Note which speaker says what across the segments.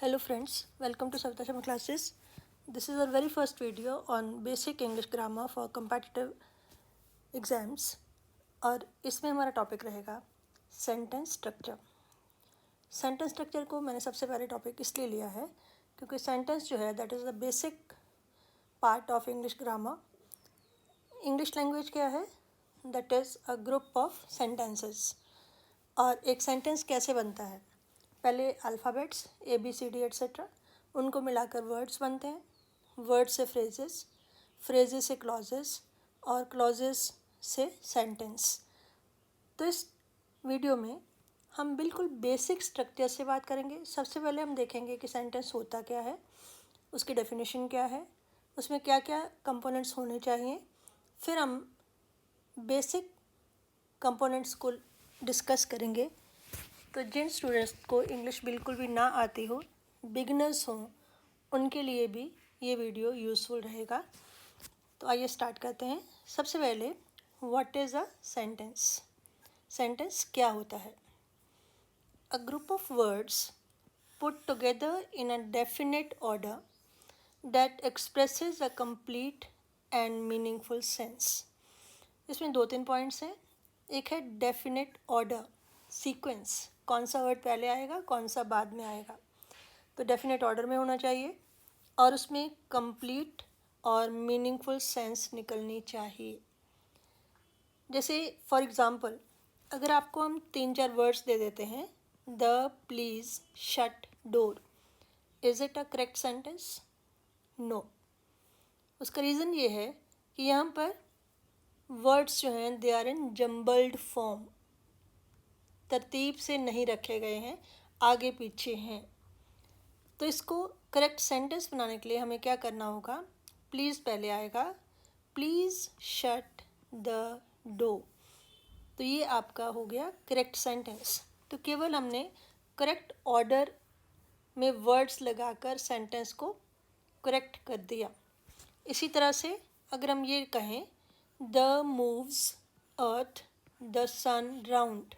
Speaker 1: Hello friends, welcome to Savita Sharma classes. This is our very first video on basic English grammar for competitive exams और इसमें हमारा topic रहेगा sentence structure. Sentence structure को मैंने सबसे पहले topic इसलिए लिया है क्योंकि सेंटेंस जो है that is the basic part of English grammar. English language क्या है? That is a group of sentences. और एक सेंटेंस कैसे बनता है? पहले अल्फ़ाबेट्स ABCD एट्सेट्रा, उनको मिलाकर वर्ड्स बनते हैं, वर्ड से फ्रेजेस, फ्रेजेस से क्लॉजेस और क्लॉजेस से सेंटेंस। तो इस वीडियो में हम बिल्कुल बेसिक स्ट्रक्चर से बात करेंगे। सबसे पहले हम देखेंगे कि सेंटेंस होता क्या है, उसकी डेफिनेशन क्या है, उसमें क्या क्या कंपोनेंट्स होने चाहिए। फिर हम बेसिक कंपोनेंट्स को डिस्कस करेंगे। तो जिन स्टूडेंट्स को इंग्लिश बिल्कुल भी ना आती हो, बिगिनर्स हों, उनके लिए भी ये वीडियो यूज़फुल रहेगा। तो आइए स्टार्ट करते हैं। सबसे पहले what is a sentence? Sentence क्या होता है? A group of words put together in a definite order that expresses a complete and meaningful sense. इसमें 2-3 पॉइंट्स हैं। एक है डेफिनेट ऑर्डर, सीक्वेंस, कौन सा वर्ड पहले आएगा, कौन सा बाद में आएगा। तो डेफिनेट ऑर्डर में होना चाहिए और उसमें कंप्लीट और मीनिंगफुल सेंस निकलनी चाहिए। जैसे फॉर एग्ज़ाम्पल, अगर आपको हम 3-4 वर्ड्स दे देते हैं, the please shut door, is it a correct sentence? No. उसका रीज़न ये है कि यहाँ पर वर्ड्स जो हैं they are in jumbled form, तरतीब से नहीं रखे गए हैं, आगे पीछे हैं। तो इसको करेक्ट सेंटेंस बनाने के लिए हमें क्या करना होगा? प्लीज़ पहले आएगा, प्लीज़ शट द डोर। तो ये आपका हो गया करेक्ट सेंटेंस। तो केवल हमने करेक्ट ऑर्डर में वर्ड्स लगाकर सेंटेंस को करेक्ट कर दिया। इसी तरह से अगर हम ये कहें, the moves earth the sun round,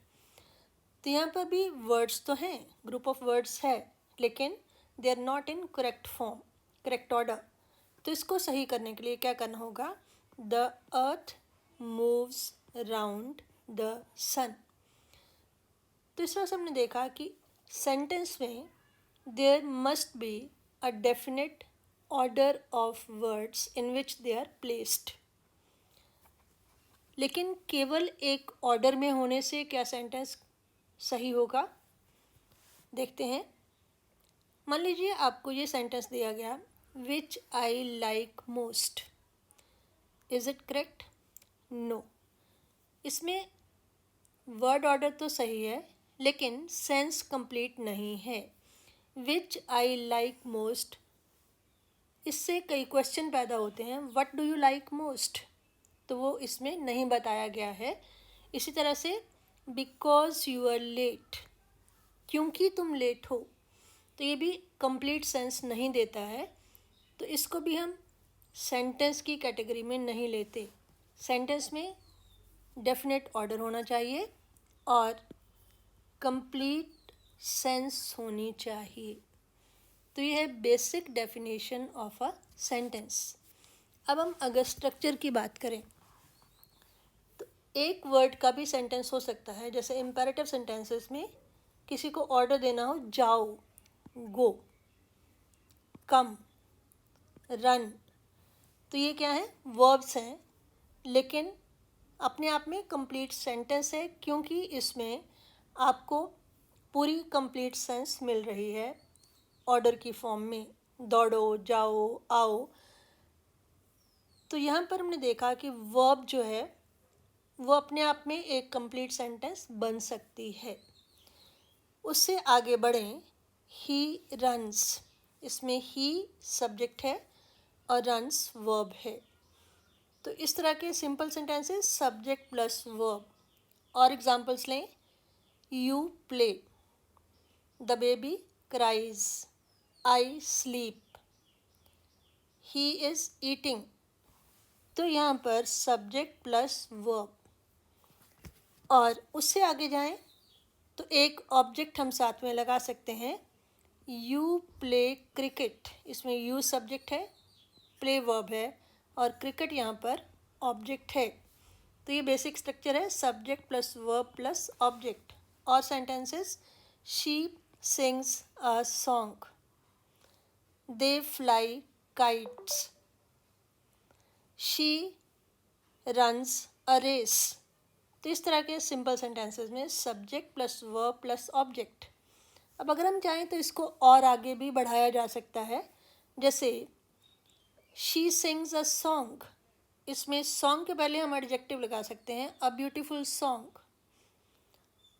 Speaker 1: तो यहाँ पर भी वर्ड्स तो हैं, ग्रुप ऑफ वर्ड्स है, लेकिन they are not in correct form, correct order. तो इसको सही करने के लिए क्या करना होगा? The earth moves round the sun. तो इस तरह से हमने देखा कि सेंटेंस में there must be a definite order of words in which they are placed. लेकिन केवल एक ऑर्डर में होने से क्या सेंटेंस सही होगा? देखते हैं। मान लीजिए आपको ये सेंटेंस दिया गया, which I like most, is it correct? No. इसमें वर्ड ऑर्डर तो सही है लेकिन सेंस कंप्लीट नहीं है। विच आई लाइक मोस्ट, इससे कई क्वेश्चन पैदा होते हैं, what do you like most, तो वो इसमें नहीं बताया गया है। इसी तरह से बिकॉज यू आर लेट, क्योंकि तुम लेट हो, तो ये भी कंप्लीट सेंस नहीं देता है। तो इसको भी हम सेंटेंस की कैटेगरी में नहीं लेते। सेंटेंस में डेफिनेट ऑर्डर होना चाहिए और कंप्लीट सेंस होनी चाहिए। तो ये है basic definition of a sentence. अब हम अगर स्ट्रक्चर की बात करें तो एक वर्ड का भी सेंटेंस हो सकता है। जैसे इम्पेरेटिव सेंटेंसेस में किसी को ऑर्डर देना हो, जाओ, गो, कम, रन, तो ये क्या है? वर्ब्स हैं, लेकिन अपने आप में कंप्लीट सेंटेंस है क्योंकि इसमें आपको पूरी कंप्लीट सेंस मिल रही है ऑर्डर की फॉर्म में, दौड़ो, जाओ, आओ। तो यहाँ पर हमने देखा कि वर्ब जो है वो अपने आप में एक कंप्लीट सेंटेंस बन सकती है। उससे आगे बढ़ें, ही रन्स, इसमें ही सब्जेक्ट है और रन्स वर्ब है। तो इस तरह के simple sentences subject plus verb. और एग्जांपल्स लें, you play, the baby cries, I sleep, he is eating. तो यहाँ पर सब्जेक्ट प्लस वर्ब। और उससे आगे जाएं तो एक ऑब्जेक्ट हम साथ में लगा सकते हैं, यू प्ले क्रिकेट, इसमें यू सब्जेक्ट है, प्ले वर्ब है और क्रिकेट यहाँ पर ऑब्जेक्ट है। तो ये बेसिक स्ट्रक्चर है, subject plus verb plus object. और sentences, she sings a song, they fly kites, she runs a race. तो इस तरह के सिंपल सेंटेंसेस में subject plus verb plus object. अब अगर हम चाहें तो इसको और आगे भी बढ़ाया जा सकता है, जैसे शी सिंग्स अ सॉन्ग, इसमें सॉन्ग के पहले हम एडजेक्टिव लगा सकते हैं, अ ब्यूटीफुल सॉन्ग।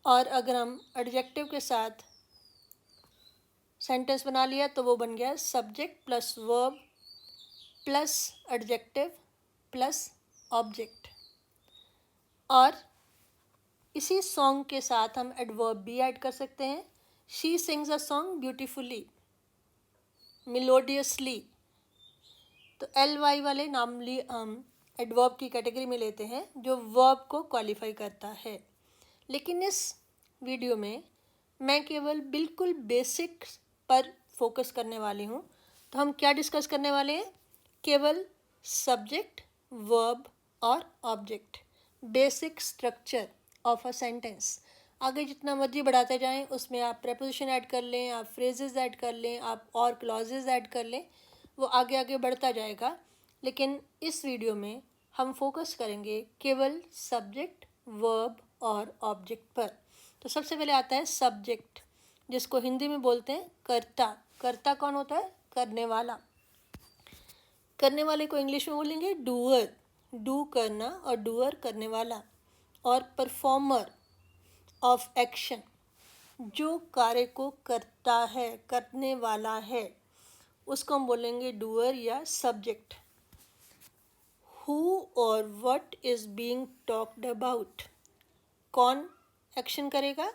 Speaker 1: और अगर हम एडजेक्टिव के साथ सेंटेंस बना लिया तो वो बन गया subject plus verb plus adjective plus object. और इसी सॉन्ग के साथ हम एडवर्ब भी ऐड कर सकते हैं। She sings a song beautifully, melodiously. तो एल वाई वाले नामली हम एडवर्ब की कैटेगरी में लेते हैं जो वर्ब को क्वालिफाई करता है। लेकिन इस वीडियो में मैं केवल बिल्कुल बेसिक पर फोकस करने वाली हूँ। तो हम क्या डिस्कस करने वाले हैं? केवल सब्जेक्ट, वर्ब और object, basic structure of a sentence. आगे जितना मर्जी बढ़ाते जाएं उसमें आप प्रेपोजिशन ऐड कर लें, आप फ्रेजेस ऐड कर लें, आप और क्लॉजेज ऐड कर लें, वो आगे आगे बढ़ता जाएगा। लेकिन इस वीडियो में हम फोकस करेंगे केवल सब्जेक्ट, वर्ब और ऑब्जेक्ट पर। तो सबसे पहले आता है सब्जेक्ट, जिसको हिंदी में बोलते हैं कर्ता। कर्ता कौन होता है? करने वाला। करने वाले को इंग्लिश में बोलेंगे डूअर, डू करना, और डूअर करने वाला। और परफॉर्मर ऑफ एक्शन, जो कार्य को करता है, करने वाला है, उसको हम बोलेंगे डूअर या सब्जेक्ट। हु और what is being talked about, कौन एक्शन करेगा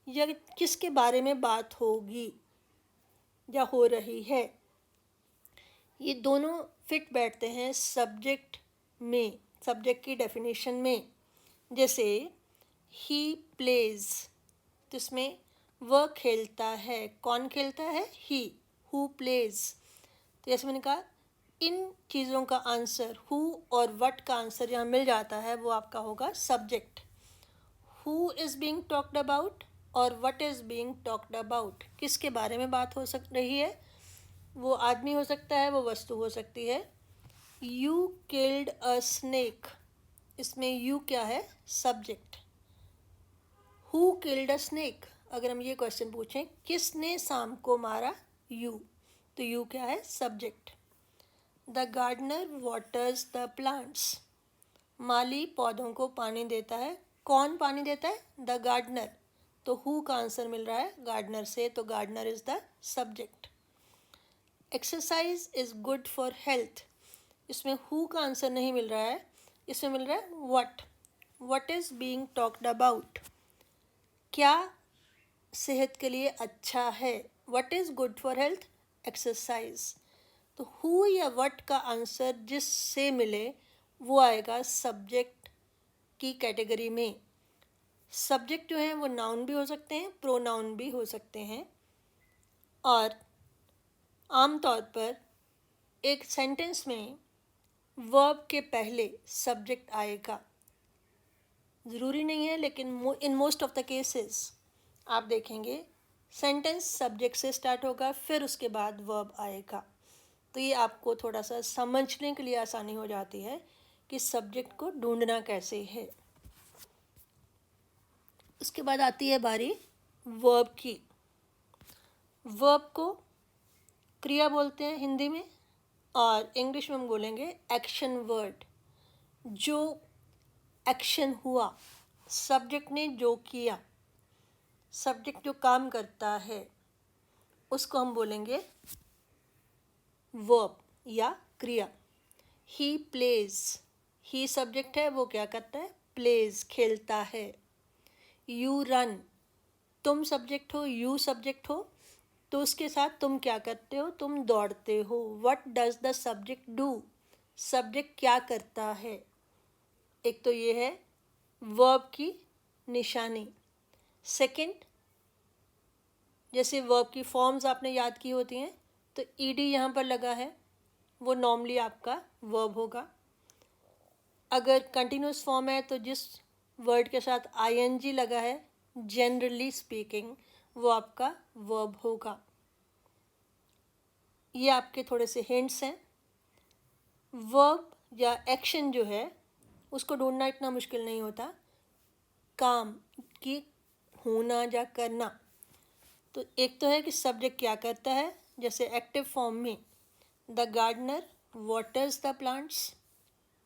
Speaker 1: या किसके बारे में बात होगी या हो रही है, ये दोनों फिट बैठते हैं सब्जेक्ट में, सब्जेक्ट की डेफिनेशन में। जैसे ही प्लेज, तो इसमें वह खेलता है, कौन खेलता है? He, who plays. तो जैसे मैंने कहा, इन चीज़ों का आंसर, हु और व्हाट का आंसर जहाँ मिल जाता है वो आपका होगा subject. Who is being talked about और what is being talked about, किसके बारे में बात हो रही है? वो आदमी हो सकता है, वो वस्तु हो सकती है। यू किल्ड अ स्नेक, इसमें यू क्या है? Subject. Who killed a snake, अगर हम ये क्वेश्चन पूछें किसने सांप को मारा? यू, तो यू क्या है? Subject. The gardener waters the plants, माली पौधों को पानी देता है, कौन पानी देता है? The gardener. तो हु का आंसर मिल रहा है गार्डनर से, तो gardener is the subject. Exercise is good for health, इसमें हु का आंसर नहीं मिल रहा है, इसमें मिल रहा है what. What is being talked about, क्या सेहत के लिए अच्छा है? What is good for health? Exercise. तो हु या व्हाट का आंसर जिससे मिले वो आएगा सब्जेक्ट की कैटेगरी में। सब्जेक्ट जो हैं वो नाउन भी हो सकते हैं, प्रोनाउन भी हो सकते हैं। और आमतौर पर एक सेंटेंस में वर्ब के पहले सब्जेक्ट आएगा, ज़रूरी नहीं है लेकिन in most of the cases आप देखेंगे सेंटेंस सब्जेक्ट से स्टार्ट होगा, फिर उसके बाद वर्ब आएगा। तो ये आपको थोड़ा सा समझने के लिए आसानी हो जाती है कि सब्जेक्ट को ढूंढना कैसे है। उसके बाद आती है बारी वर्ब की। वर्ब को क्रिया बोलते हैं हिंदी में, और इंग्लिश में हम बोलेंगे एक्शन वर्ड। जो एक्शन हुआ, सब्जेक्ट ने जो किया, सब्जेक्ट जो काम करता है, उसको हम बोलेंगे वर्ब या क्रिया। ही प्लेज, ही सब्जेक्ट है, वो क्या करता है? प्लेज, खेलता है। यू रन, तुम सब्जेक्ट हो, यू सब्जेक्ट हो, तो उसके साथ तुम क्या करते हो? तुम दौड़ते हो। What does the subject do, subject क्या करता है? एक तो ये है वर्ब की निशानी। सेकंड, जैसे वर्ब की फॉर्म्स आपने याद की होती हैं, तो ईडी यहाँ पर लगा है, वो नॉर्मली आपका वर्ब होगा। अगर कंटिन्यूस फॉर्म है तो जिस वर्ड के साथ आईएनजी लगा है, जनरली स्पीकिंग, वो आपका वर्ब होगा। ये आपके थोड़े से हिंट्स हैं। वर्ब या एक्शन जो है उसको ढूंढना इतना मुश्किल नहीं होता, काम की होना या करना। तो एक तो है कि सब्जेक्ट क्या करता है, जैसे एक्टिव फॉर्म में the gardener waters the plants,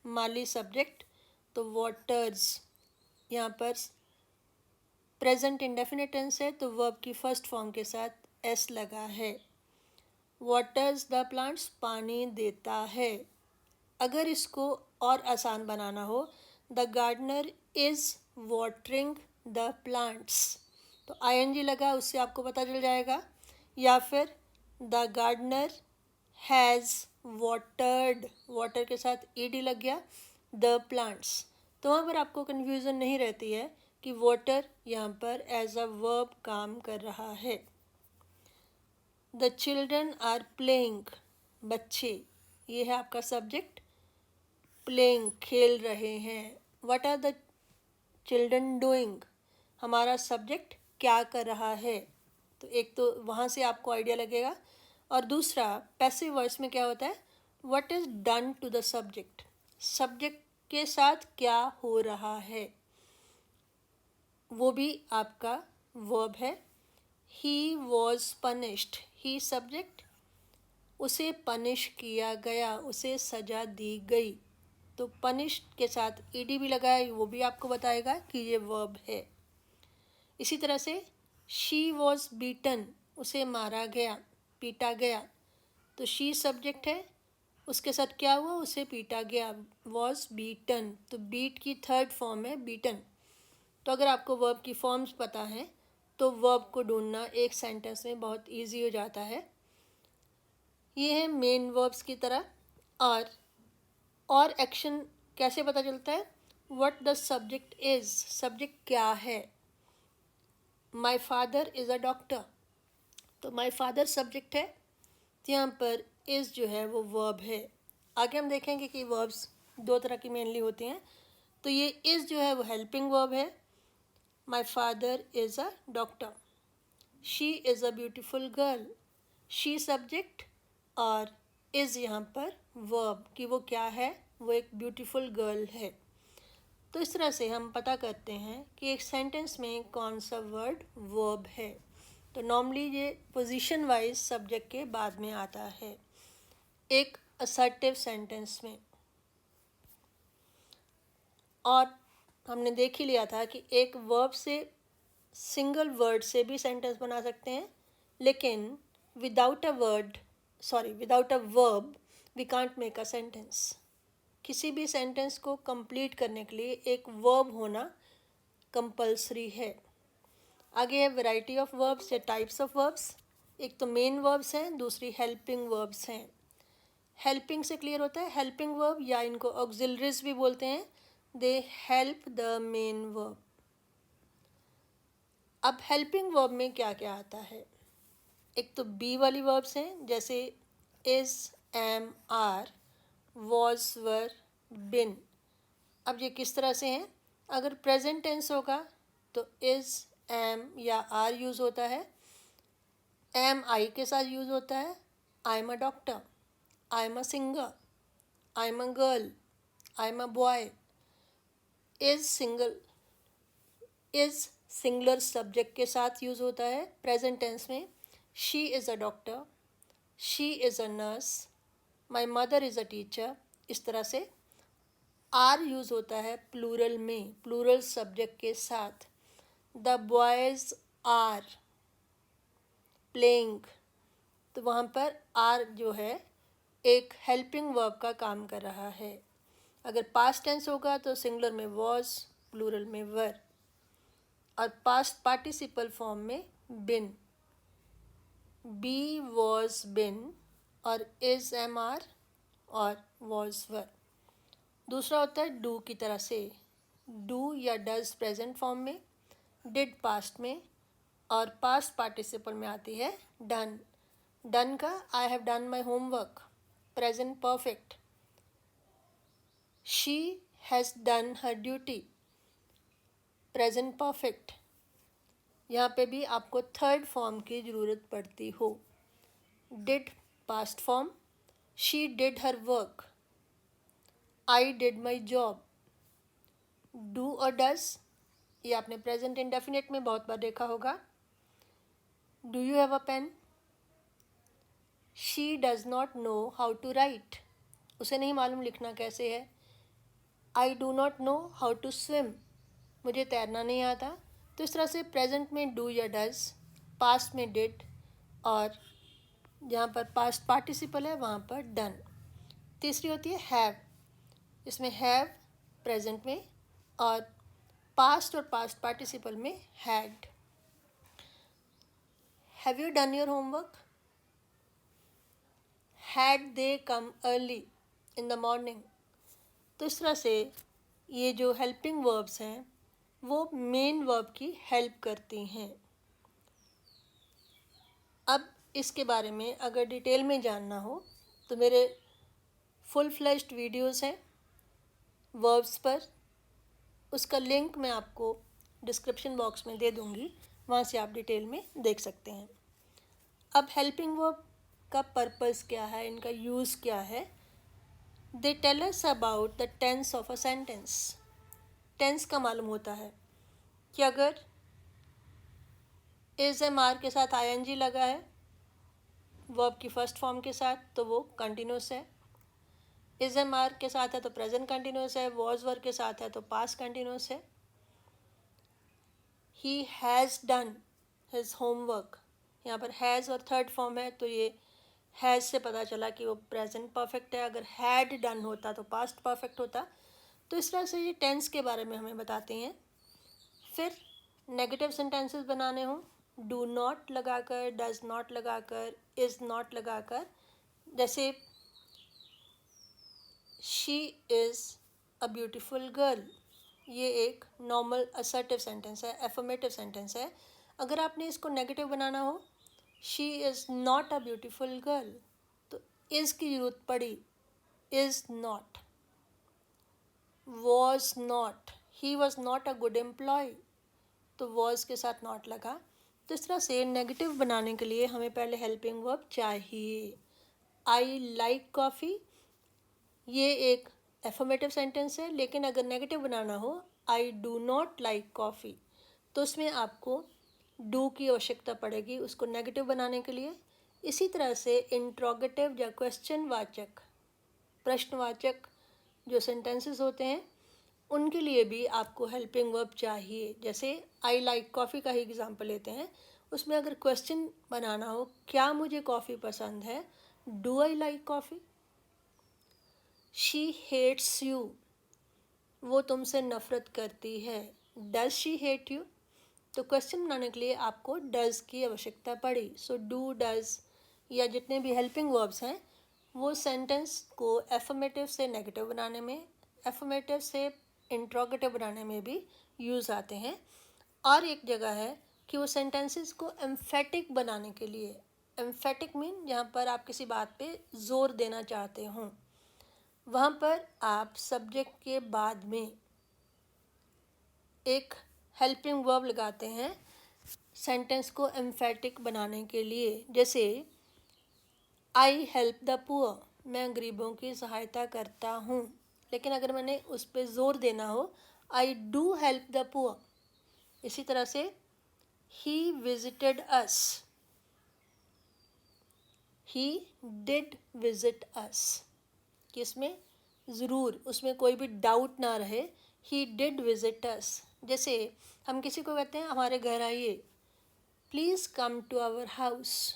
Speaker 1: माली सब्जेक्ट, तो वाटर्स यहाँ पर प्रेजेंट इंडेफिनिट टेंस है, तो वर्ब की फर्स्ट फॉर्म के साथ एस लगा है। वाटर्स द प्लांट्स, पानी देता है। अगर इसको और आसान बनाना हो, the gardener is watering the plants, तो आईएनजी लगा, उससे आपको पता चल जाएगा। या फिर the gardener has watered, water के साथ ईडी लग गया, द प्लांट्स, तो वहाँ पर आपको कन्फ्यूज़न नहीं रहती है कि वाटर यहाँ पर एज अ वर्ब काम कर रहा है। द चिल्ड्रन आर प्लेइंग, बच्चे, ये है आपका सब्जेक्ट, प्लेइंग खेल रहे हैं। What are the children doing, हमारा सब्जेक्ट क्या कर रहा है। तो एक तो वहाँ से आपको आइडिया लगेगा। और दूसरा पैसिव वॉइस में क्या होता है, what is done to the subject, subject के साथ क्या हो रहा है, वो भी आपका वर्ब है। He was punished, he subject, उसे पनिश किया गया, उसे सज़ा दी गई, तो पनिश के साथ ईडी भी लगा है, वो भी आपको बताएगा कि ये वर्ब है। इसी तरह से शी वॉज बीटन, उसे मारा गया, पीटा गया, तो शी सब्जेक्ट है, उसके साथ क्या हुआ, उसे पीटा गया, वॉज बीटन, तो बीट की थर्ड फॉर्म है बीटन। तो अगर आपको वर्ब की फॉर्म्स पता है तो वर्ब को ढूंढना एक सेंटेंस में बहुत इजी हो जाता है। ये है मेन वर्ब्स की तरह। और एक्शन कैसे पता चलता है, what the subject is, subject क्या है। My father is a doctor, तो माई फादर सब्जेक्ट है, तो यहाँ पर इज़ जो है वो वर्ब है। आगे हम देखेंगे कि वर्ब्स दो तरह की मेनली होती हैं। तो ये इज़ जो है वो हेल्पिंग वर्ब है, my father is a doctor. She is a beautiful girl, she subject और इज़ यहाँ पर वर्ब कि वो क्या है, वो एक ब्यूटीफुल गर्ल है। तो इस तरह से हम पता करते हैं कि एक सेंटेंस में कौन सा वर्ड वर्ब है। तो नॉर्मली ये पोजीशन वाइज सब्जेक्ट के बाद में आता है एक असर्टिव सेंटेंस में। और हमने देख ही लिया था कि एक वर्ब से सिंगल वर्ड से भी सेंटेंस बना सकते हैं, लेकिन without a verb we can't make a sentence. किसी भी सेंटेंस को कंप्लीट करने के लिए एक वर्ब होना कंपलसरी है। आगे है वैरायटी ऑफ वर्ब्स या टाइप्स ऑफ वर्ब्स। एक तो मेन वर्ब्स हैं, दूसरी हेल्पिंग वर्ब्स हैं। हेल्पिंग से क्लियर होता है, हेल्पिंग वर्ब या इनको ऑक्सिलरीज भी बोलते हैं, they help the main verb. अब हेल्पिंग वर्ब में क्या क्या आता है, एक तो बी वाली वर्ब्स हैं, जैसे is, am, are, was, were, बिन। अब ये किस तरह से हैं, अगर प्रेजेंट टेंस होगा तो इज़, एम या आर यूज़ होता है, एम आई के साथ यूज़ होता है, I am a doctor, I am a singer, I am a girl, I am a boy. Is singular subject के साथ यूज़ होता है प्रेजेंट टेंस में, she is a doctor, she is a nurse, my mother is a teacher. इस तरह से R use होता है प्लूरल में, प्लूरल सब्जेक्ट के साथ, द बॉयज़ आर प्लेइंग, तो वहाँ पर आर जो है एक हेल्पिंग वर्ब का काम कर रहा है। अगर पास्ट टेंस होगा तो सिंगुलर में वॉज, प्लूरल में वर, और पास्ट पार्टिसिपल फॉर्म में बिन, बी वॉज बिन, और इज़, एम, आर, और वॉज, वर। दूसरा होता है डू की तरह से, डू या डज प्रेजेंट फॉर्म में, डिड पास्ट में, और पास्ट पार्टिसिपल में आती है डन। डन का I have done my homework, present perfect. She has done her duty, present perfect. यहाँ पे भी आपको थर्ड फॉर्म की ज़रूरत पड़ती हो। Did past form, she did her work, I did my job. Do और डज ये आपने प्रेजेंट इंडेफिनिट में बहुत बार देखा होगा। Do you have a pen, she does not know how to write, उसे नहीं मालूम लिखना कैसे है। I do not know how to swim, मुझे तैरना नहीं आता। तो इस तरह से प्रेजेंट में डू या डज, पास्ट में डिड, और जहाँ पर पास्ट पार्टिसिपल है वहाँ पर डन। तीसरी होती है हैव। इसमें हैव प्रेजेंट में और पास्ट और पास्ट पार्टिसिपल में had. Have you done your homework, had they come early in the morning. तो इस तरह से ये जो हेल्पिंग वर्ब्स हैं वो मेन वर्ब की हेल्प करती हैं। अब इसके बारे में अगर डिटेल में जानना हो तो मेरे फुल फ्लेश्ड वीडियोस हैं वर्ब्स पर, उसका लिंक मैं आपको डिस्क्रिप्शन बॉक्स में दे दूँगी, वहाँ से आप डिटेल में देख सकते हैं। अब हेल्पिंग वर्ब का पर्पस क्या है, इनका यूज़ क्या है। They tell us about the tense of a sentence. Tense का मालूम होता है कि अगर इज एम आर के साथ आईएनजी लगा है वर्ब की फर्स्ट फॉर्म के साथ तो वो कंटिन्यूस है। इज एम आर के साथ है तो प्रेजेंट कंटिन्यूस है। वॉज वर्ब के साथ है तो पास्ट कंटिन्यूस है। He has done his homework, यहाँ पर हैज़ और थर्ड फॉर्म है तो ये हैज़ से पता चला कि वो प्रेजेंट परफेक्ट है। अगर हैड डन होता तो पास्ट परफेक्ट होता। तो इस तरह से ये टेंस के बारे में हमें बताते हैं। फिर नेगेटिव सेंटेंसेस बनाने हों, डू नॉट लगाकर, डज नॉट लगाकर, इज़ नॉट लगाकर, जैसे she is a beautiful girl, ये एक नॉर्मल असर्टिव सेंटेंस है, एफर्मेटिव सेंटेंस है। अगर आपने इसको नेगेटिव बनाना हो, she is not a beautiful girl, तो इज़ की ज़रूरत पड़ी, is not. Was not, he was not a good employ, तो वॉज के साथ नॉट लगा। तो इस तरह से नेगेटिव बनाने के लिए हमें पहले हेल्पिंग वर्ब चाहिए। आई लाइक कॉफ़ी, ये एक एफर्मेटिव सेंटेंस है, लेकिन अगर नेगेटिव बनाना हो आई डू नॉट लाइक कॉफ़ी, तो उसमें आपको डू की आवश्यकता पड़ेगी उसको नेगेटिव बनाने के लिए। इसी तरह से इंट्रोगेटिव या क्वेश्चन वाचक, प्रश्नवाचक जो सेंटेंसेस होते हैं उनके लिए भी आपको हेल्पिंग वर्ब चाहिए। जैसे आई लाइक कॉफ़ी का ही एग्जांपल लेते हैं, उसमें अगर क्वेश्चन बनाना हो क्या मुझे कॉफ़ी पसंद है, do I like coffee. She hates you, वो तुमसे नफ़रत करती है, डज शी हेट यू। तो क्वेश्चन बनाने के लिए आपको डज की आवश्यकता पड़ी। सो डू, डज या जितने भी हेल्पिंग वर्ब्स हैं वो सेंटेंस को एफर्मेटिव से नेगेटिव बनाने में, एफर्मेटिव से इंट्रोगेटिव बनाने में भी यूज़ आते हैं। और एक जगह है कि वो सेंटेंसेस को एम्फेटिक बनाने के लिए, एम्फेटिक मीन जहाँ पर आप किसी बात पे ज़ोर देना चाहते हों, वहाँ पर आप सब्जेक्ट के बाद में एक हेल्पिंग वर्ब लगाते हैं सेंटेंस को एम्फेटिक बनाने के लिए। जैसे आई हेल्प द पुअर, मैं गरीबों की सहायता करता हूँ, लेकिन अगर मैंने उस पर ज़ोर देना हो I do help the poor. इसी तरह से he visited us, he did visit us, कि इसमें ज़रूर, उसमें कोई भी डाउट ना रहे, ही डिड विजिट अस। जैसे हम किसी को कहते हैं हमारे घर आइए, please come to our house,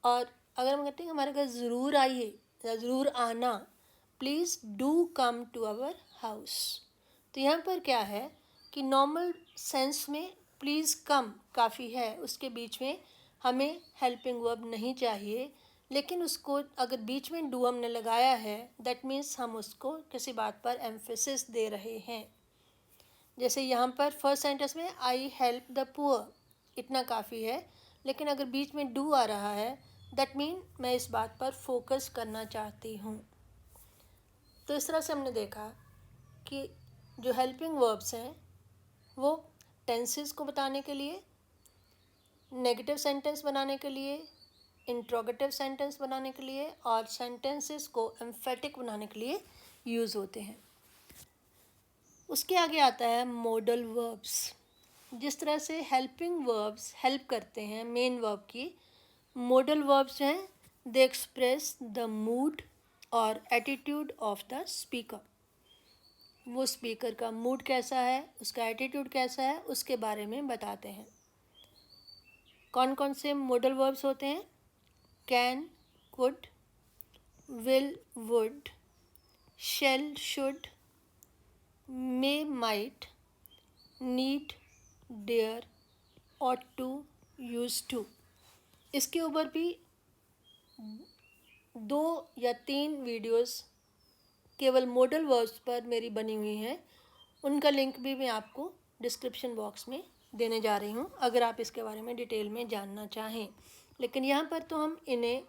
Speaker 1: और अगर हम कहते हैं हमारे घर ज़रूर आइए या ज़रूर आना, please do come to our house. तो यहाँ पर क्या है कि नॉर्मल सेंस में प्लीज़ कम काफ़ी है, उसके बीच में हमें हेल्पिंग वर्ब नहीं चाहिए, लेकिन उसको अगर बीच में डू हमने लगाया है दैट मीन्स हम उसको किसी बात पर एम्फेसिस दे रहे हैं। जैसे यहाँ पर फर्स्ट सेंटेंस में आई हेल्प द पुअर, इतना काफ़ी है। लेकिन अगर बीच में डू आ रहा है दैट मीन मैं इस बात पर फोकस करना चाहती हूँ। तो इस तरह से हमने देखा कि जो हेल्पिंग वर्ब्स हैं वो टेंसेस को बताने के लिए, नेगेटिव सेंटेंस बनाने के लिए, इंट्रोगेटिव सेंटेंस बनाने के लिए और सेंटेंसेस को एम्फेटिक बनाने के लिए यूज़ होते हैं। उसके आगे आता है मॉडल वर्ब्स। जिस तरह से हेल्पिंग वर्ब्स हेल्प करते हैं मेन वर्ब की, मॉडल वर्ब्स हैं दे एक्सप्रेस द मूड और एटीट्यूड ऑफ द स्पीकर। वो स्पीकर का मूड कैसा है, उसका एटीट्यूड कैसा है, उसके बारे में बताते हैं। कौन कौन से मॉडल वर्ब्स होते हैं? Can, could, will, would, shall, should, may, might, need, dare, ought to, used to। इसके ऊपर भी 2 या 3 वीडियोस केवल मॉडल वर्ब्स पर मेरी बनी हुई हैं। उनका लिंक भी मैं आपको डिस्क्रिप्शन बॉक्स में देने जा रही हूँ अगर आप इसके बारे में डिटेल में जानना चाहें। लेकिन यहाँ पर तो हम इन्हें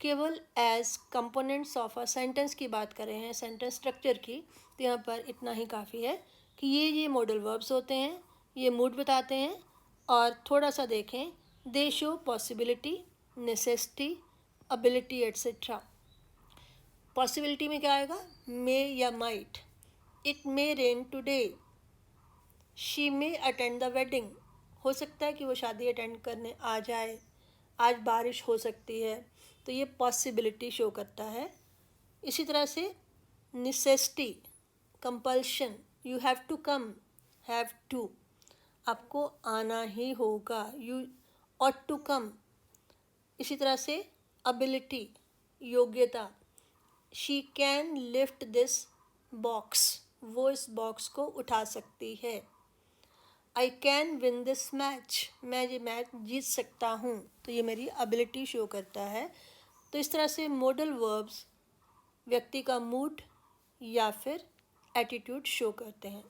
Speaker 1: केवल as components of a sentence की बात कर रहे हैं, सेंटेंस स्ट्रक्चर की। तो यहाँ पर इतना ही काफ़ी है कि ये मॉडल वर्ब्स होते हैं, ये मूड बताते हैं। और थोड़ा सा देखें, दे show possibility, necessity, ability etcetera. Possibility में क्या आएगा? मे या might. It may rain today. She may attend the wedding. हो सकता है कि वो शादी अटेंड करने आ जाए, आज बारिश हो सकती है। तो ये पॉसिबिलिटी शो करता है। इसी तरह से necessity, compulsion, you have to come, have to, आपको आना ही होगा, यू ऑट टू कम। इसी तरह से अबिलिटी, योग्यता, she can lift this box, वो इस बॉक्स को उठा सकती है। I can win this match, मैं ये मैच जीत सकता हूँ। तो ये मेरी अबिलिटी शो करता है। तो इस तरह से मॉडल वर्ब्स व्यक्ति का मूड या फिर एटीट्यूड शो करते हैं।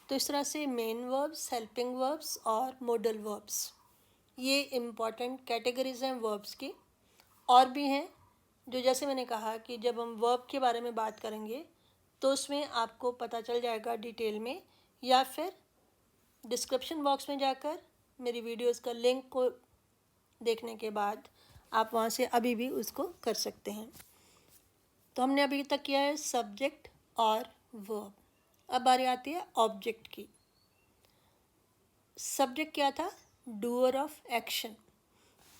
Speaker 1: तो इस तरह से मेन वर्ब्स, हेल्पिंग वर्ब्स और मॉडल वर्ब्स, ये इम्पॉर्टेंट कैटेगरीज हैं वर्ब्स की। और भी हैं जो, जैसे मैंने कहा कि जब हम वर्ब के बारे में बात करेंगे तो उसमें आपको पता चल जाएगा डिटेल में, या फिर डिस्क्रिप्शन बॉक्स में जाकर मेरी वीडियोस का लिंक को देखने के बाद आप वहाँ से अभी भी उसको कर सकते हैं। तो हमने अभी तक किया है सब्जेक्ट और वर्ब। अब बारी आती है ऑब्जेक्ट की। सब्जेक्ट क्या था? Doer of action.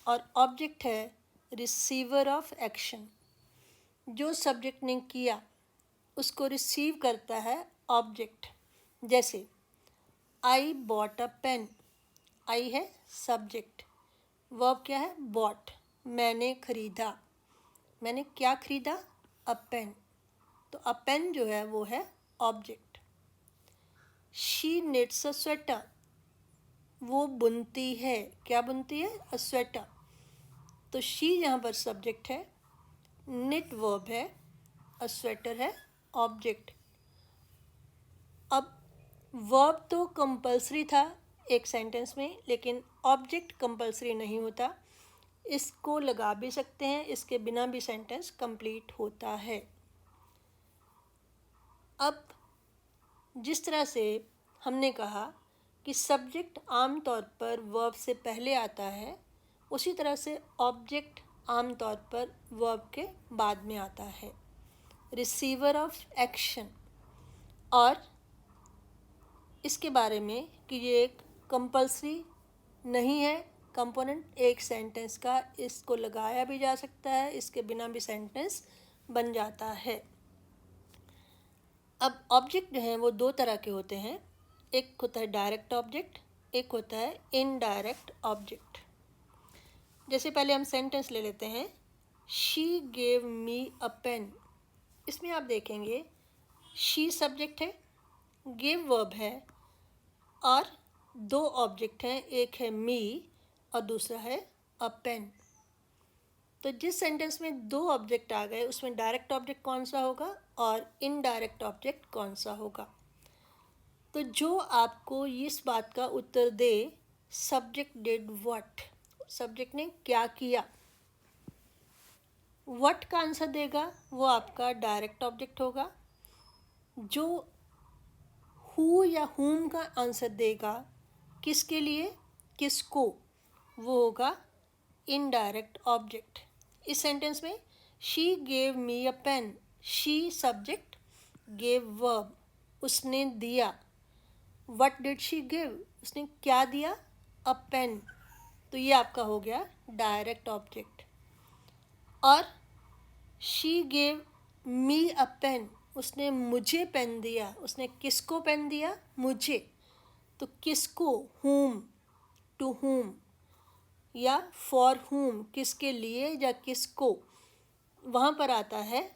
Speaker 1: और ऑब्जेक्ट है रिसीवर ऑफ एक्शन। जो सब्जेक्ट ने किया उसको रिसीव करता है ऑब्जेक्ट। जैसे आई बॉट अ पेन, आई है सब्जेक्ट, वर्ब क्या है? बॉट, मैंने खरीदा। मैंने क्या खरीदा? अ पेन। तो अ पेन जो है वो है object. She knits a sweater, वो बुनती है। क्या बुनती है? A sweater. तो शी यहाँ पर सब्जेक्ट है, निट वर्ब है, अ स्वेटर है ऑब्जेक्ट। अब वर्ब तो कंपल्सरी था एक सेंटेंस में, लेकिन ऑब्जेक्ट कंपल्सरी नहीं होता। इसको लगा भी सकते हैं, इसके बिना भी सेंटेंस कंप्लीट होता है। अब जिस तरह से हमने कहा कि सब्जेक्ट आम तौर पर वर्ब से पहले आता है, उसी तरह से ऑब्जेक्ट आम तौर पर वर्ब के बाद में आता है, रिसीवर ऑफ एक्शन। और इसके बारे में कि ये एक कंपल्सरी नहीं है कंपोनेंट एक सेंटेंस का, इसको लगाया भी जा सकता है, इसके बिना भी सेंटेंस बन जाता है। अब ऑब्जेक्ट जो हैं वो 2 तरह के होते हैं, एक होता है डायरेक्ट ऑब्जेक्ट, एक होता है इनडायरेक्ट ऑब्जेक्ट। जैसे पहले हम सेंटेंस ले लेते हैं, she gave me a pen. इसमें आप देखेंगे शी सब्जेक्ट है, गिव वर्ब है और 2 ऑब्जेक्ट हैं, एक है मी और दूसरा है अ पेन। तो जिस सेंटेंस में 2 ऑब्जेक्ट आ गए उसमें डायरेक्ट ऑब्जेक्ट कौन सा होगा और इनडायरेक्ट ऑब्जेक्ट कौन सा होगा? तो जो आपको इस बात का उत्तर दे सब्जेक्ट डिड व्हाट, सब्जेक्ट ने क्या किया। व्हाट का आंसर देगा वो आपका डायरेक्ट ऑब्जेक्ट होगा। जो हु या हुम का आंसर देगा, किसके लिए, किसको, वो होगा इनडायरेक्ट ऑब्जेक्ट। इस सेंटेंस में she gave me a pen, she subject, gave verb, उसने दिया। व्हाट डिड शी गिव, उसने क्या दिया, अ पेन, तो ये आपका हो गया डायरेक्ट ऑब्जेक्ट। और she gave me a pen, उसने मुझे पेन दिया, उसने किसको पेन दिया, मुझे, तो किसको, हुम, टू हुम, या फॉर हुम, किसके लिए या किसको, वहाँ पर आता है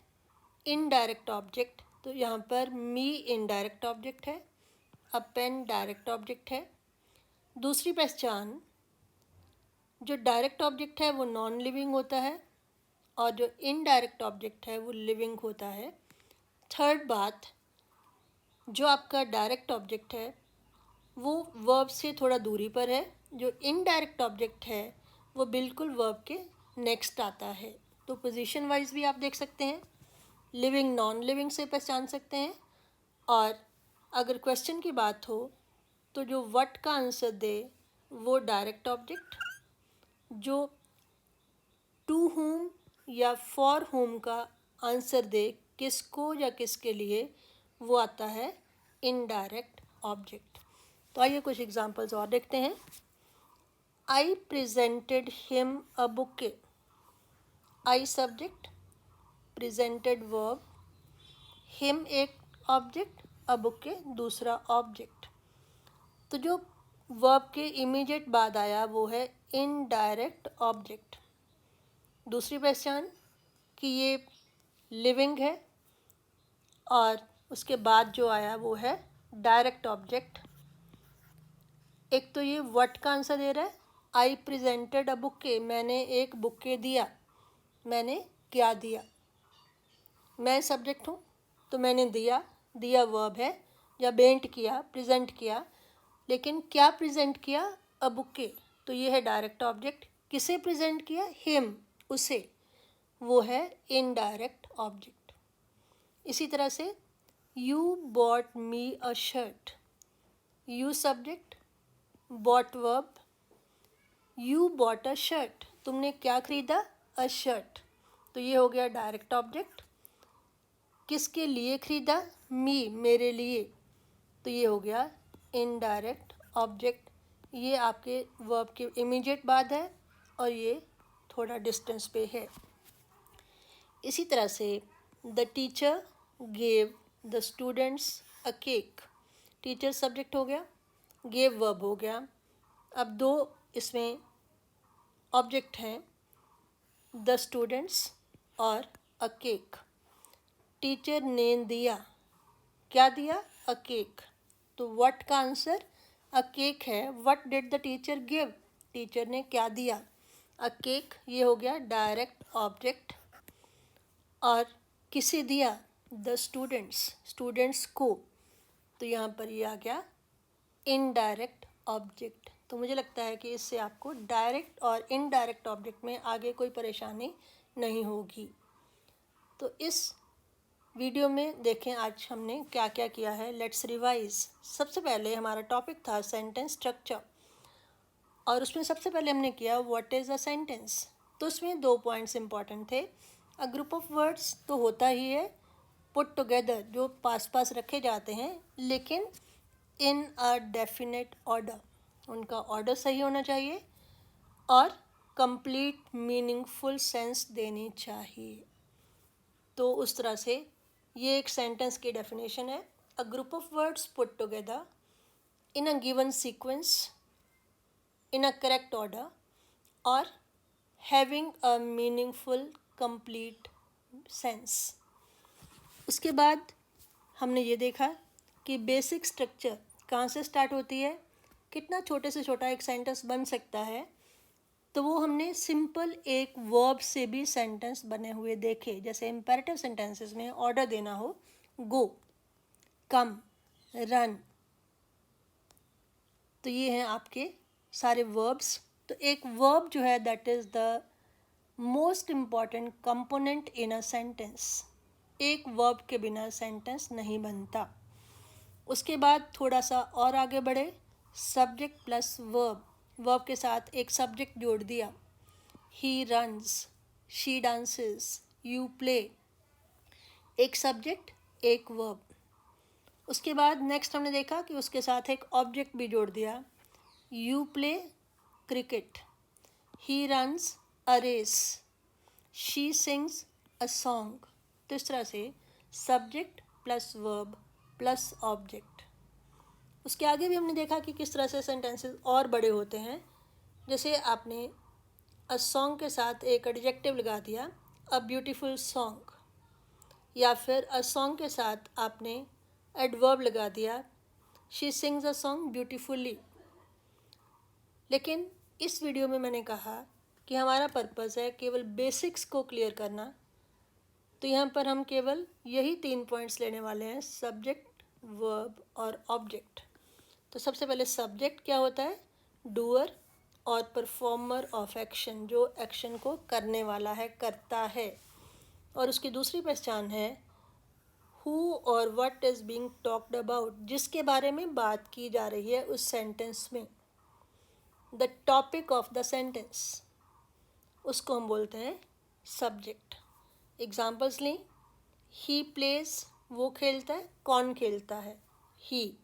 Speaker 1: इनडायरेक्ट ऑब्जेक्ट। तो यहाँ पर मी इनडायरेक्ट ऑब्जेक्ट है, अ पेन डायरेक्ट ऑब्जेक्ट है। दूसरी पहचान, जो डायरेक्ट ऑब्जेक्ट है वो नॉन लिविंग होता है और जो इनडायरेक्ट ऑब्जेक्ट है वो लिविंग होता है। थर्ड बात, जो आपका डायरेक्ट ऑब्जेक्ट है वो वर्ब से थोड़ा दूरी पर है, जो इनडायरेक्ट ऑब्जेक्ट है वो बिल्कुल वर्ब के नेक्स्ट आता है। तो पोजीशन वाइज भी आप देख सकते हैं, लिविंग नॉन लिविंग से पहचान सकते हैं। और अगर क्वेश्चन की बात हो तो जो व्हाट का आंसर दे वो डायरेक्ट ऑब्जेक्ट, जो टू होम या फॉर होम का आंसर दे, किसको या किसके लिए, वो आता है इनडायरेक्ट ऑब्जेक्ट। तो आइए कुछ एग्जांपल्स और देखते हैं। I presented him a bouquet, I subject, presented verb, him एक ऑब्जेक्ट, अ बुके दूसरा ऑब्जेक्ट। तो जो वर्ब के इमीडिएट बाद आया वो है इनडायरेक्ट ऑब्जेक्ट। दूसरी पहचान कि ये लिविंग है और उसके बाद जो आया वो है डायरेक्ट ऑब्जेक्ट। एक तो ये व्हाट का आंसर दे रहा है, आई प्रेजेंटेड अ बुके, मैंने एक बुके दिया, मैंने क्या दिया। मैं सब्जेक्ट हूँ तो मैंने दिया, दिया वर्ब है, या बेंट किया, प्रेजेंट किया, लेकिन क्या प्रेजेंट किया, अ बुके, तो ये है डायरेक्ट ऑब्जेक्ट। किसे प्रेजेंट किया, हिम, उसे, वो है इनडायरेक्ट ऑब्जेक्ट। इसी तरह से you bought me a shirt, you subject, bought verb, you bought a shirt, तुमने क्या खरीदा, अ शर्ट, तो ये हो गया डायरेक्ट ऑब्जेक्ट। किसके लिए खरीदा, मी, मेरे लिए, तो ये हो गया इनडायरेक्ट ऑब्जेक्ट। ये आपके वर्ब के इमीडिएट बाद है और ये थोड़ा डिस्टेंस पे है। इसी तरह से the teacher gave the students a cake, teacher subject हो गया, गेव वर्ब हो गया। अब दो इसमें ऑब्जेक्ट हैं, द स्टूडेंट्स और अ केक। टीचर ने दिया, क्या दिया, अ केक, तो व्हाट का आंसर अ केक है। What did the teacher give, teacher ने क्या दिया, अ केक, ये हो गया डायरेक्ट ऑब्जेक्ट। और किसे दिया, द स्टूडेंट्स, स्टूडेंट्स को, तो यहाँ पर ये आ गया इनडायरेक्ट ऑब्जेक्ट। तो मुझे लगता है कि इससे आपको डायरेक्ट और इनडायरेक्ट ऑब्जेक्ट में आगे कोई परेशानी नहीं होगी। तो इस वीडियो में देखें आज हमने क्या क्या किया है। Let's revise. सबसे पहले हमारा टॉपिक था सेंटेंस स्ट्रक्चर, और उसमें सबसे पहले हमने किया व्हाट इज़ अ सेंटेंस। तो उसमें दो पॉइंट्स इंपॉर्टेंट थे। अ ग्रुप ऑफ वर्ड्स तो होता ही है पुट टुगेदर, जो पास पास रखे जाते हैं लेकिन इन अ डेफिनेट ऑर्डर, उनका ऑर्डर सही होना चाहिए और कंप्लीट मीनिंगफुल सेंस देनी चाहिए। तो उस तरह से ये एक सेंटेंस की डेफिनेशन है। A group of words put together in a given sequence in a correct order और having a meaningful complete sense. उसके बाद हमने ये देखा कि बेसिक स्ट्रक्चर कहाँ से स्टार्ट होती है, कितना छोटे से छोटा एक सेंटेंस बन सकता है। तो वो हमने सिंपल एक वर्ब से भी सेंटेंस बने हुए देखे। जैसे इम्पेरेटिव सेंटेंसेस में ऑर्डर देना हो, गो, कम, रन, तो ये हैं आपके सारे वर्ब्स। तो एक वर्ब जो है that is the most important component in a sentence. एक वर्ब के बिना सेंटेंस नहीं बनता। उसके बाद थोड़ा सा और आगे बढ़े, सब्जेक्ट प्लस वर्ब, वर्ब के साथ एक सब्जेक्ट जोड़ दिया, he runs, she dances, you play, एक सब्जेक्ट एक वर्ब। उसके बाद नेक्स्ट हमने देखा कि उसके साथ एक ऑब्जेक्ट भी जोड़ दिया, you play cricket, he runs a race, she sings a song. तो इस तरह से subject plus verb plus object. उसके आगे भी हमने देखा कि किस तरह से सेंटेंसेस और बड़े होते हैं। जैसे आपने अ सॉन्ग के साथ एक एडजेक्टिव लगा दिया, अ ब्यूटीफुल सॉन्ग, या फिर अ सॉन्ग के साथ आपने एडवर्ब लगा दिया, she sings a song beautifully. लेकिन इस वीडियो में मैंने कहा कि हमारा पर्पज़ है केवल बेसिक्स को क्लियर करना। तो यहाँ पर हम केवल यही 3 पॉइंट्स लेने वाले हैं, सब्जेक्ट, वर्ब और ऑब्जेक्ट। तो सबसे पहले सब्जेक्ट क्या होता है, डूअर और परफॉर्मर ऑफ एक्शन, जो एक्शन को करने वाला है, करता है। और उसकी दूसरी पहचान है हु और what is being talked about, जिसके बारे में बात की जा रही है उस सेंटेंस में, the topic of the sentence, उसको हम बोलते हैं सब्जेक्ट। एग्जाम्पल्स लें, ही प्लेज, वो खेलता है, कौन खेलता है, ही।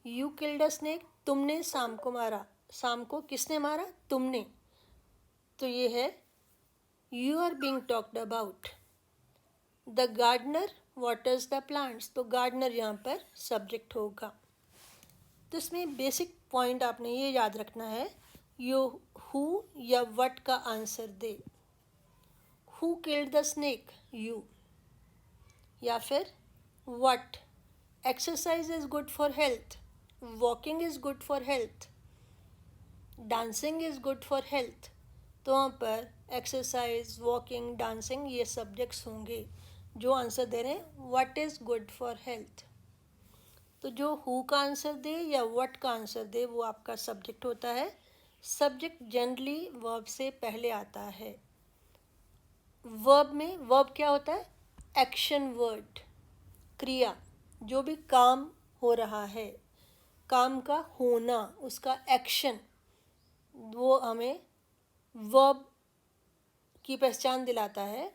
Speaker 1: यू किल्ड अ स्नेक, तुमने सांप को मारा, सांप को किसने मारा, तुमने। तो ये है you are being talked about. The gardener waters the plants, तो गार्डनर यहाँ पर सब्जेक्ट होगा। तो इसमें बेसिक पॉइंट आपने ये याद रखना है, यो हु या व्हाट का answer they. Who killed the snake, you. या फिर what, exercise is good for health, walking is good for health, dancing is good for health. तो वहाँ पर एक्सरसाइज, वॉकिंग, डांसिंग ये सब्जेक्ट्स होंगे। जो आंसर दे रहे हैं what is good for health, तो जो हु का आंसर दे या व्हाट का आंसर दे वो आपका सब्जेक्ट होता है। सब्जेक्ट जनरली वर्ब से पहले आता है। वर्ब में, वर्ब क्या होता है, एक्शन वर्ड, क्रिया, जो भी काम हो रहा है, काम का होना, उसका एक्शन, वो हमें वर्ब की पहचान दिलाता है।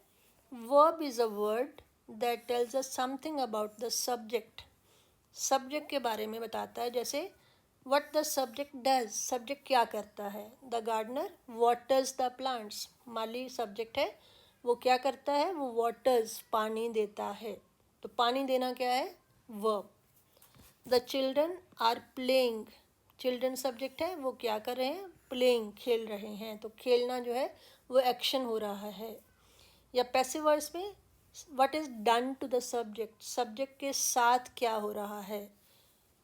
Speaker 1: Verb is a word that tells us something about the subject, subject के बारे में बताता है। जैसे what the subject does, subject क्या करता है, the gardener waters the plants, माली सब्जेक्ट है, वो क्या करता है, वो वाटर्स, पानी देता है। तो पानी देना क्या है, verb. The children are playing, children subject है, वो क्या कर रहे हैं, प्लेइंग, खेल रहे हैं। तो खेलना जो है वो एक्शन हो रहा है। या पैसिव वॉइस में what is done to the subject, subject के साथ क्या हो रहा है।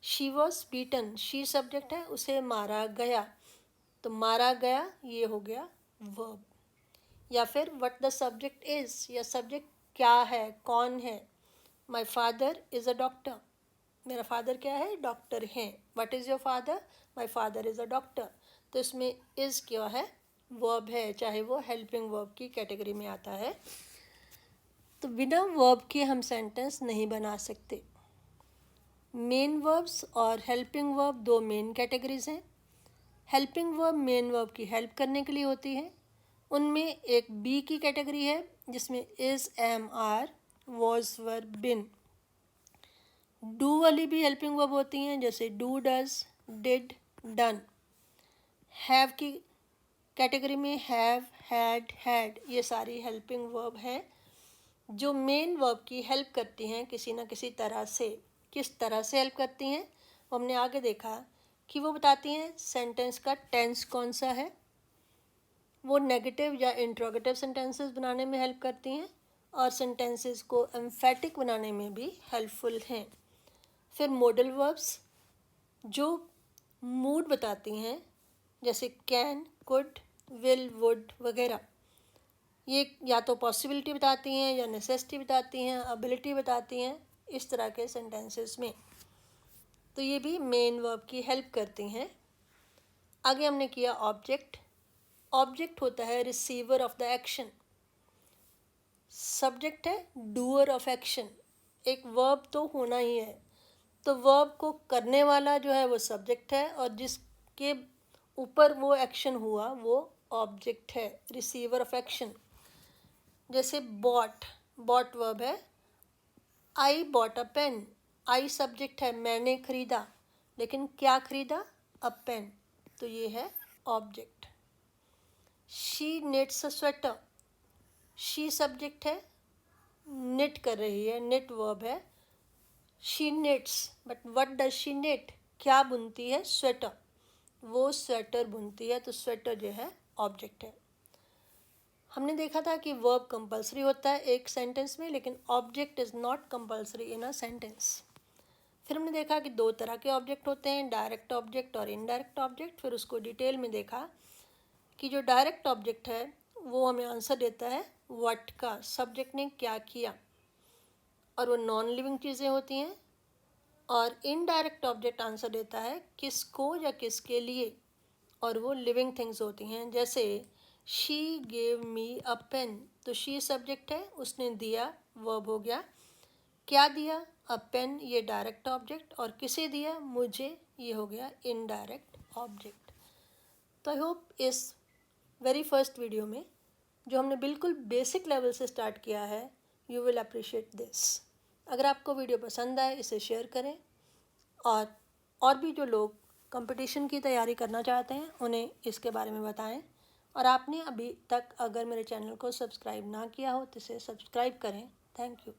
Speaker 1: She was beaten, she subject है, उसे मारा गया, तो मारा गया ये हो गया वर्ब। या फिर व्हाट द सब्जेक्ट इज़, या सब्जेक्ट क्या है, कौन है। My father is a doctor, मेरा फादर क्या है, डॉक्टर हैं। What is your father, my father is a doctor. तो इसमें इज़ क्या है, वर्ब है, चाहे वो हेल्पिंग वर्ब की कैटेगरी में आता है। तो बिना वर्ब के हम सेंटेंस नहीं बना सकते। मेन वर्ब्स और हेल्पिंग वर्ब दो मेन कैटेगरीज हैं। हेल्पिंग वर्ब मेन वर्ब की हेल्प करने के लिए होती है। उनमें एक बी की कैटेगरी है जिसमें is, am, are, was, were, been. Do वाली भी हेल्पिंग वर्ब होती हैं, जैसे do, does, did, done. Have की कैटेगरी में हैव, हैड, हैड, ये सारी हेल्पिंग वर्ब हैं जो मेन वर्ब की हेल्प करती हैं किसी न किसी तरह से। किस तरह से हेल्प करती हैं वो हमने आगे देखा कि वो बताती हैं सेंटेंस का टेंस कौन सा है, वो नेगेटिव या इंट्रोगेटिव सेंटेंसेस बनाने में हेल्प करती हैं और सेंटेंसेस को एम्फेटिक बनाने में भी हेल्पफुल हैं। फिर मोडल वर्ब्स जो मूड बताती हैं, जैसे कैन, कुड, विल, वुड वगैरह। ये या तो पॉसिबिलिटी बताती हैं या नेसेसिटी बताती हैं, एबिलिटी बताती हैं, इस तरह के सेंटेंसेस में। तो ये भी मेन वर्ब की हेल्प करती हैं। आगे हमने किया ऑब्जेक्ट। ऑब्जेक्ट होता है receiver of the action. Subject है डूअर ऑफ एक्शन। एक वर्ब तो होना ही है, तो वर्ब को करने वाला जो है वो सब्जेक्ट है और जिसके ऊपर वो एक्शन हुआ वो ऑब्जेक्ट है, रिसीवर ऑफ एक्शन। जैसे बॉट, बॉट वर्ब है। I bought a pen, I subject है, मैंने खरीदा, लेकिन क्या खरीदा? अ पेन, तो ये है object. She knits a sweater, she subject है, निट कर रही है, निट वर्ब है। She knits, but what does she knit? क्या बुनती है? स्वेटर, वो स्वेटर बुनती है, तो स्वेटर जो है ऑब्जेक्ट है। हमने देखा था कि वर्ब कंपलसरी होता है एक सेंटेंस में, लेकिन object is not compulsory in a sentence. फिर हमने देखा कि दो तरह के ऑब्जेक्ट होते हैं, डायरेक्ट ऑब्जेक्ट और इनडायरेक्ट ऑब्जेक्ट। फिर उसको डिटेल में देखा कि जो डायरेक्ट ऑब्जेक्ट है वो हमें आंसर देता है व्हाट का, सब्जेक्ट ने क्या किया, और वो नॉन लिविंग चीज़ें होती हैं। और इनडायरेक्ट ऑब्जेक्ट आंसर देता है किसको या किसके लिए, और वो लिविंग थिंग्स होती हैं। जैसे she gave me a pen, तो शी सब्जेक्ट है, उसने दिया वर्ब हो गया। क्या दिया? अ पेन, ये डायरेक्ट ऑब्जेक्ट, और किसे दिया? मुझे, ये हो गया इनडायरेक्ट ऑब्जेक्ट। तो आई होप इस वेरी फर्स्ट वीडियो में जो हमने बिल्कुल बेसिक लेवल से स्टार्ट किया है, यू विल अप्रिशिएट दिस। अगर आपको वीडियो पसंद आए इसे शेयर करें, और भी जो लोग कंपटीशन की तैयारी करना चाहते हैं उन्हें इसके बारे में बताएं। और आपने अभी तक अगर मेरे चैनल को सब्सक्राइब ना किया हो तो इसे सब्सक्राइब करें। Thank you.